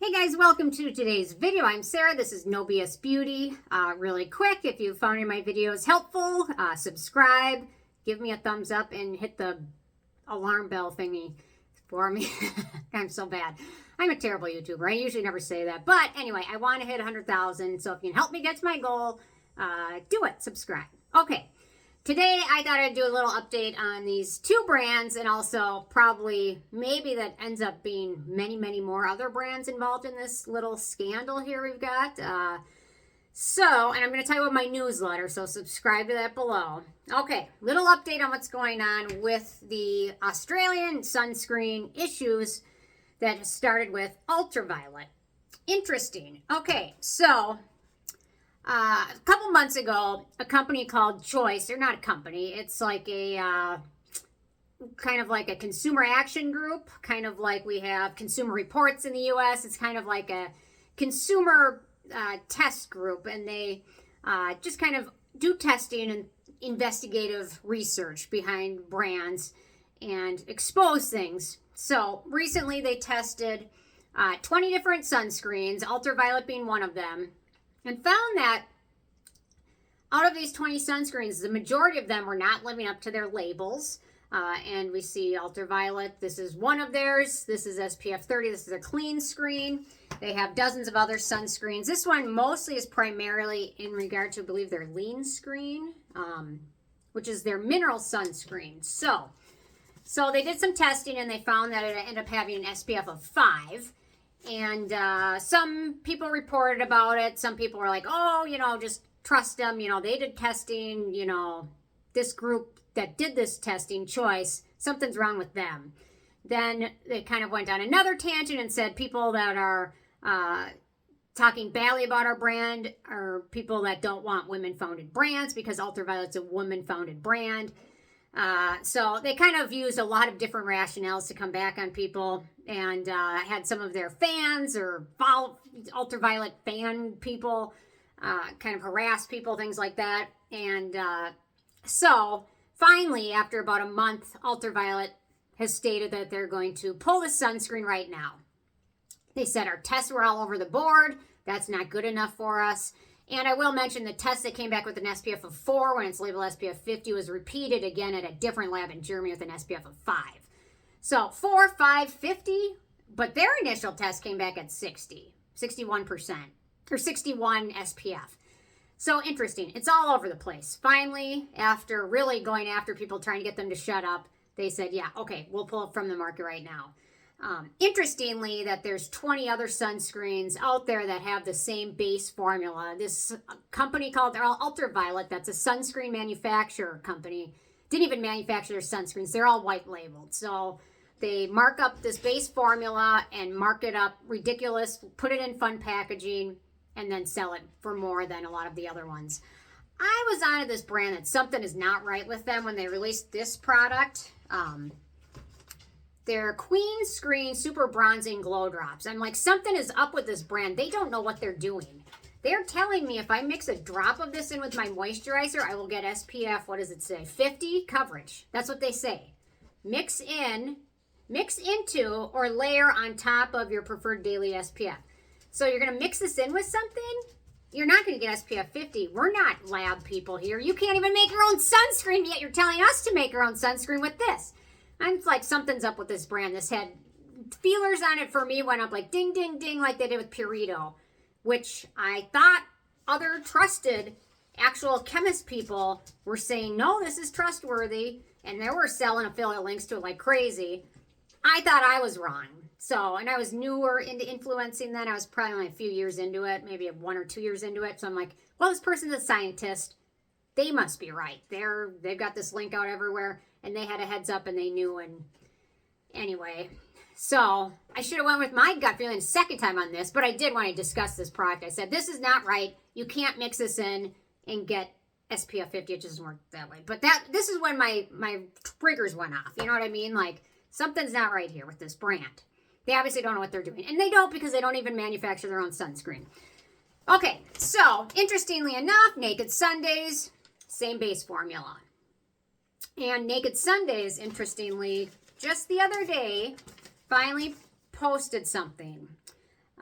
Hey guys, welcome to today's video. I'm Sarah. This is No BS Beauty. Really quick, if you found any of my videos helpful, subscribe, give me a thumbs up, and hit the alarm bell thingy for me. I'm so bad. I'm a terrible YouTuber. I usually never say that. But anyway, I want to hit 100,000. So if you can help me get to my goal, do it. Subscribe. Okay. Today, I thought I'd do a little update on these two brands and also probably maybe that ends up being many, many more other brands involved in this little scandal here we've got. And I'm going to tell you about my newsletter, so subscribe to that below. Okay, little update on what's going on with the Australian sunscreen issues that started with Ultraviolet. Interesting. Okay, so a couple months ago, a company called Choice, they're not a company, it's like a kind of like a consumer action group, kind of like we have Consumer Reports in the US. It's kind of like a consumer test group, and they just kind of do testing and investigative research behind brands and expose things. So recently they tested 20 different sunscreens, Ultraviolet being one of them, and found that out of these 20 sunscreens, the majority of them were not living up to their labels. And we see Ultraviolet, this is one of theirs. This is SPF 30, this is a clean screen. They have dozens of other sunscreens. This one mostly is primarily in regard to, I believe, their lean screen, which is their mineral sunscreen. So they did some testing and they found that it ended up having an SPF of 5. And some people reported about it. Some people were like, oh, just trust them. They did testing. This group that did this testing, Choice, something's wrong with them. Then they kind of went on another tangent and said people that are talking badly about our brand are people that don't want women-founded brands because Ultraviolet's a woman-founded brand. So they kind of used a lot of different rationales to come back on people, and had some of their fans or Ultraviolet fan people kind of harass people, things like that. And so finally, after about a month, Ultraviolet has stated that they're going to pull the sunscreen right now. They said our tests were all over the board. That's not good enough for us. And I will mention the test that came back with an SPF of 4 when it's labeled SPF 50 was repeated again at a different lab in Germany with an SPF of 5. So 4, 5, 50, but their initial test came back at 60, 61%, or 61 SPF. So interesting. It's all over the place. Finally, after really going after people trying to get them to shut up, they said, yeah, okay, we'll pull it from the market right now. Interestingly, that there's 20 other sunscreens out there that have the same base formula. This company called Ultraviolet, that's a sunscreen manufacturer company, didn't even manufacture their sunscreens. They're all white labeled. So they mark up this base formula and mark it up ridiculous, put it in fun packaging, and then sell it for more than a lot of the other ones. I was onto this brand that something is not right with them when they released this product. Their Queen Screen Super Bronzing Glow Drops. I'm like, something is up with this brand. They don't know what they're doing. They're telling me if I mix a drop of this in with my moisturizer, I will get SPF, what does it say? 50 coverage. That's what they say. Mix into, or layer on top of your preferred daily SPF. So you're going to mix this in with something? You're not going to get SPF 50. We're not lab people here. You can't even make your own sunscreen, yet you're telling us to make our own sunscreen with this. I'm like, something's up with this brand. This had feelers on it for me, went up like ding, ding, ding, like they did with Purito, which I thought other trusted actual chemist people were saying, no, this is trustworthy. And they were selling affiliate links to it like crazy. I thought I was wrong. So, and I was newer into influencing then. I was probably only a few years into it, maybe 1 or 2 years into it. So I'm like, well, this person's a scientist. They must be right. They've got this link out everywhere. And they had a heads up and they knew. And anyway, so I should have went with my gut feeling a second time on this, but I did want to discuss this product. I said, this is not right. You can't mix this in and get SPF 50. It just doesn't work that way. But this is when my triggers went off. You know what I mean? Like, something's not right here with this brand. They obviously don't know what they're doing. And they don't, because they don't even manufacture their own sunscreen. Okay, so interestingly enough, Naked Sundays, same base formula. And Naked Sundays, interestingly, just the other day, finally posted something.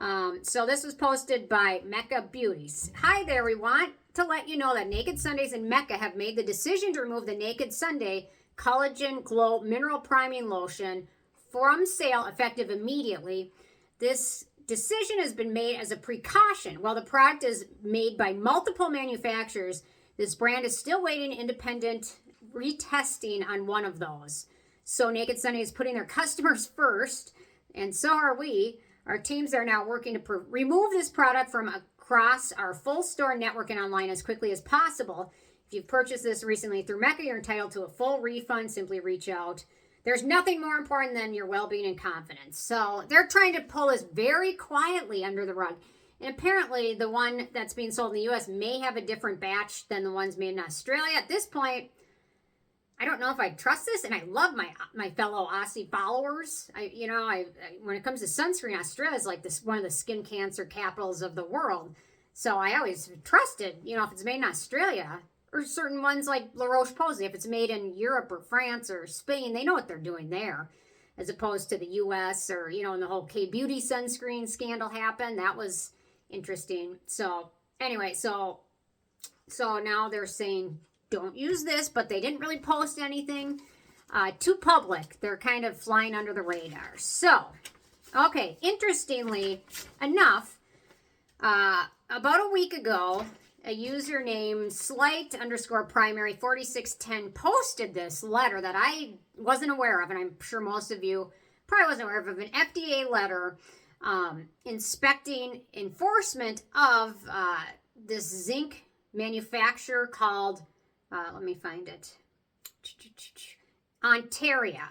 So this was posted by Mecca Beauties. Hi there, we want to let you know that Naked Sundays and Mecca have made the decision to remove the Naked Sunday Collagen Glow Mineral Priming Lotion from sale effective immediately. This decision has been made as a precaution. While the product is made by multiple manufacturers, this brand is still waiting independent retesting on one of those. So Naked Sunday is putting their customers first, and so are we. Our teams are now working to remove this product from across our full store network and online as quickly as possible. If you've purchased this recently through Mecca, you're entitled to a full refund. Simply reach out. There's nothing more important than your well-being and confidence. So they're trying to pull this very quietly under the rug. And apparently the one that's being sold in the U.S. may have a different batch than the ones made in Australia. At this point, I don't know if I trust this, and I love my fellow Aussie followers. When it comes to sunscreen, Australia is like one of the skin cancer capitals of the world. So I always trusted, if it's made in Australia, or certain ones like La Roche-Posay, if it's made in Europe or France or Spain, they know what they're doing there, as opposed to the U.S. or, when the whole K-Beauty sunscreen scandal happened. That was interesting. So anyway, so now they're saying, don't use this, but they didn't really post anything to public. They're kind of flying under the radar. So, okay, interestingly enough, about a week ago, a user named slight_primary4610 posted this letter that I wasn't aware of, and I'm sure most of you probably wasn't aware of an FDA letter inspecting enforcement of this zinc manufacturer called let me find it. Antara.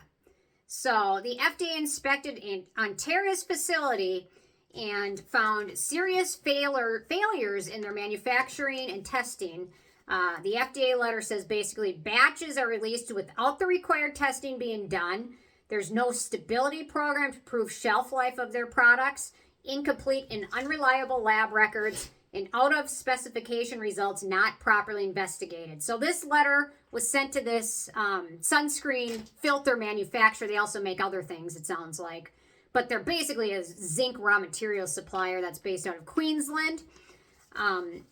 So the FDA inspected Antara's facility and found serious failures in their manufacturing and testing. The FDA letter says basically batches are released without the required testing being done. There's no stability program to prove shelf life of their products, incomplete and unreliable lab records, and out of specification results not properly investigated. So this letter was sent to this sunscreen filter manufacturer. They also make other things, it sounds like. But they're basically a zinc raw material supplier that's based out of Queensland.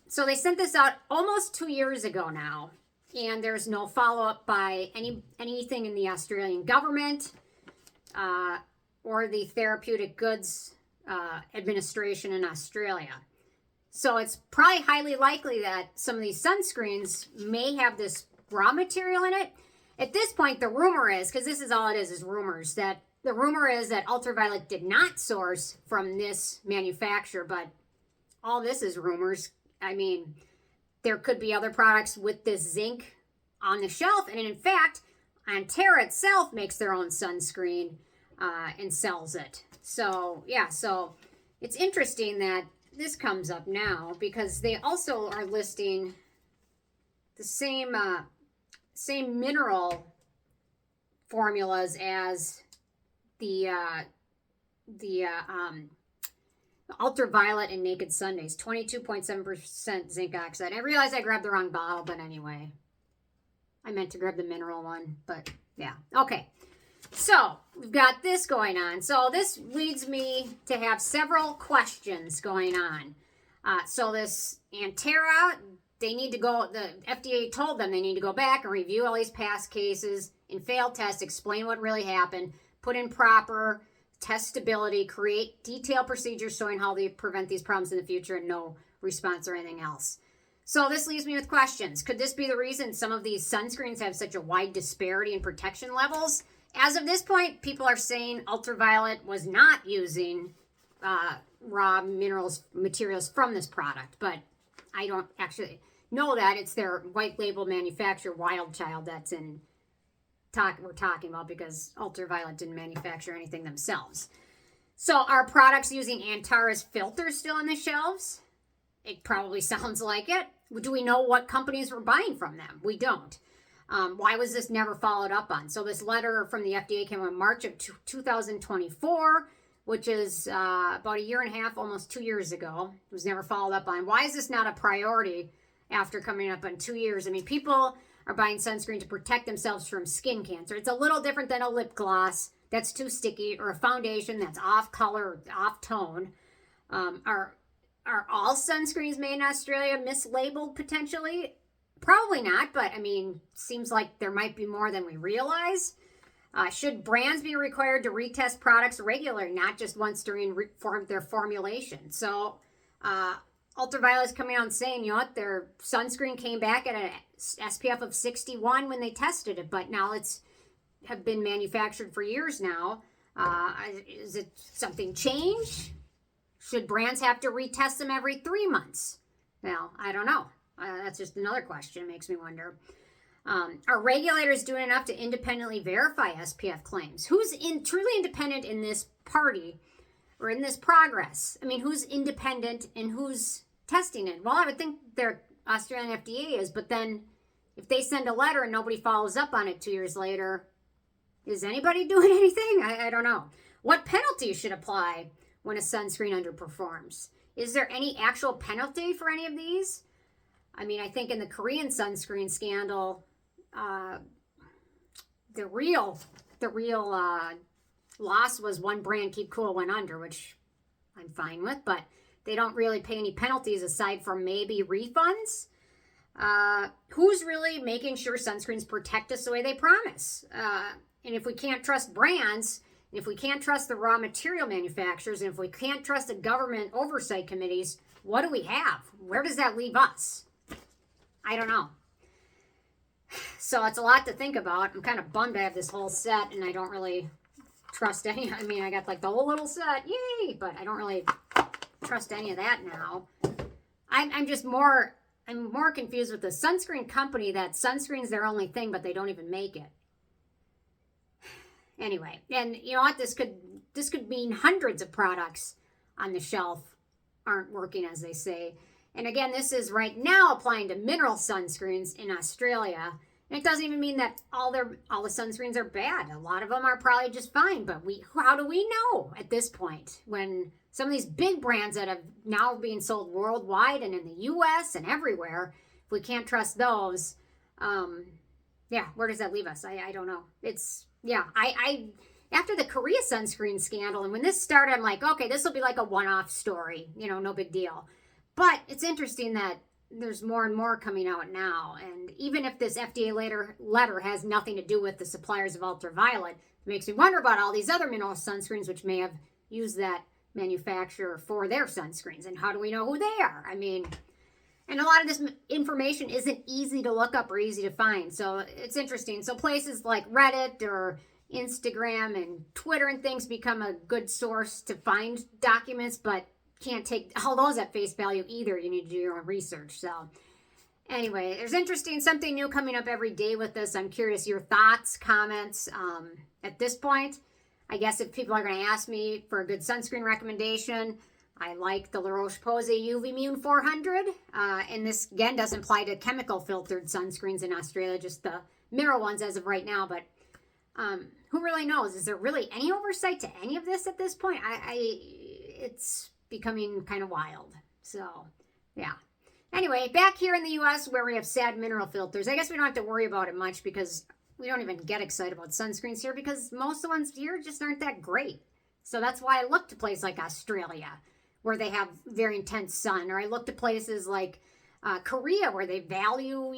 So they sent this out almost 2 years ago now. And there's no follow-up by anything in the Australian government or the Therapeutic Goods Administration in Australia. So it's probably highly likely that some of these sunscreens may have this raw material in it. At this point, the rumor is, because this is all it is rumors, that the rumor is that Ultraviolet did not source from this manufacturer, but all this is rumors. I mean, there could be other products with this zinc on the shelf, and in fact, Antara itself makes their own sunscreen and sells it. So, yeah, so it's interesting that this comes up now because they also are listing the same mineral formulas as the Ultraviolet and Naked Sundays, 22.7% zinc oxide. I realize I grabbed the wrong bottle, but anyway, I meant to grab the mineral one, but yeah, okay. So we've got this going on. So this leads me to have several questions going on. So this Antara, they need to go, the FDA told them they need to go back and review all these past cases and failed tests, explain what really happened, put in proper test stability, create detailed procedures showing how they prevent these problems in the future, and no response or anything else. So this leaves me with questions. Could this be the reason some of these sunscreens have such a wide disparity in protection levels? As of this point, people are saying Ultraviolet was not using raw materials from this product, but I don't actually know that. It's their white label manufacturer, Wild Child, that's we're talking about, because Ultraviolet didn't manufacture anything themselves. So are products using Antara's filters still on the shelves? It probably sounds like it. Do we know what companies were buying from them? We don't. Why was this never followed up on? So this letter from the FDA came in March of 2024, which is about a year and a half, almost 2 years ago. It was never followed up on. Why is this not a priority after coming up on 2 years? I mean, people are buying sunscreen to protect themselves from skin cancer. It's a little different than a lip gloss that's too sticky or a foundation that's off color, off tone. Are all sunscreens made in Australia mislabeled potentially? Probably not, but I mean, seems like there might be more than we realize. Should brands be required to retest products regularly, not just once during their formulation? So, Ultraviolet's coming out and saying, you know what, their sunscreen came back at an SPF of 61 when they tested it, but now it's have been manufactured for years now. Is it something change? Should brands have to retest them every 3 months? Well, I don't know. That's just another question. It makes me wonder. Are regulators doing enough to independently verify SPF claims? Who's truly independent in this party or in this progress? I mean, who's independent and who's testing it? Well, I would think their Australian FDA is, but then if they send a letter and nobody follows up on it 2 years later, is anybody doing anything? I don't know. What penalty should apply when a sunscreen underperforms? Is there any actual penalty for any of these? I mean, I think in the Korean sunscreen scandal, the real loss was one brand, Keep Cool, went under, which I'm fine with, but they don't really pay any penalties aside from maybe refunds. Who's really making sure sunscreens protect us the way they promise? And if we can't trust brands, and if we can't trust the raw material manufacturers, and if we can't trust the government oversight committees, what do we have? Where does that leave us? I don't know. So it's a lot to think about. I'm kind of bummed I have this whole set and I don't really trust any. I mean, I got like the whole little set, yay! But I don't really trust any of that now. I'm more confused with the sunscreen company that sunscreen's their only thing, but they don't even make it. Anyway, and you know what? This could mean hundreds of products on the shelf aren't working as they say. And again, this is right now applying to mineral sunscreens in Australia. And it doesn't even mean that all the sunscreens are bad. A lot of them are probably just fine. But how do we know at this point when some of these big brands that have now being sold worldwide and in the U.S. and everywhere, if we can't trust those, where does that leave us? I don't know. After the Korea sunscreen scandal and when this started, I'm like, okay, this will be like a one-off story. You know, no big deal. But it's interesting that there's more and more coming out now. And even if this FDA letter has nothing to do with the suppliers of Ultraviolet, it makes me wonder about all these other mineral sunscreens which may have used that manufacturer for their sunscreens. And how do we know who they are? I mean, and a lot of this information isn't easy to look up or easy to find. So it's interesting. So places like Reddit or Instagram and Twitter and things become a good source to find documents, but can't take all those at face value either. You need to do your own research. So anyway, there's something new coming up every day with this. I'm curious your thoughts, comments. At this point, I guess if people are going to ask me for a good sunscreen recommendation, I like the La Roche-Posay UV Immune 400. And this, again, doesn't apply to chemical filtered sunscreens in Australia, just the mineral ones as of right now. But who really knows? Is there really any oversight to any of this at this point? It's becoming kind of wild. So, yeah. Anyway, back here in the U.S. where we have sad mineral filters, I guess we don't have to worry about it much because we don't even get excited about sunscreens here because most of the ones here just aren't that great. So that's why I look to places like Australia where they have very intense sun, or I look to places like Korea where they value,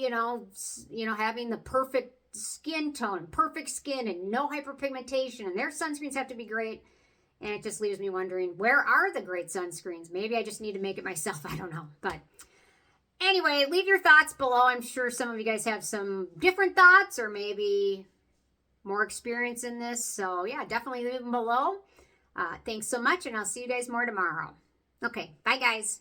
having the perfect skin tone, perfect skin, and no hyperpigmentation, and their sunscreens have to be great. And it just leaves me wondering, where are the great sunscreens? Maybe I just need to make it myself. I don't know. But anyway, leave your thoughts below. I'm sure some of you guys have some different thoughts or maybe more experience in this. So yeah, definitely leave them below. Thanks so much, and I'll see you guys more tomorrow. Okay, bye guys.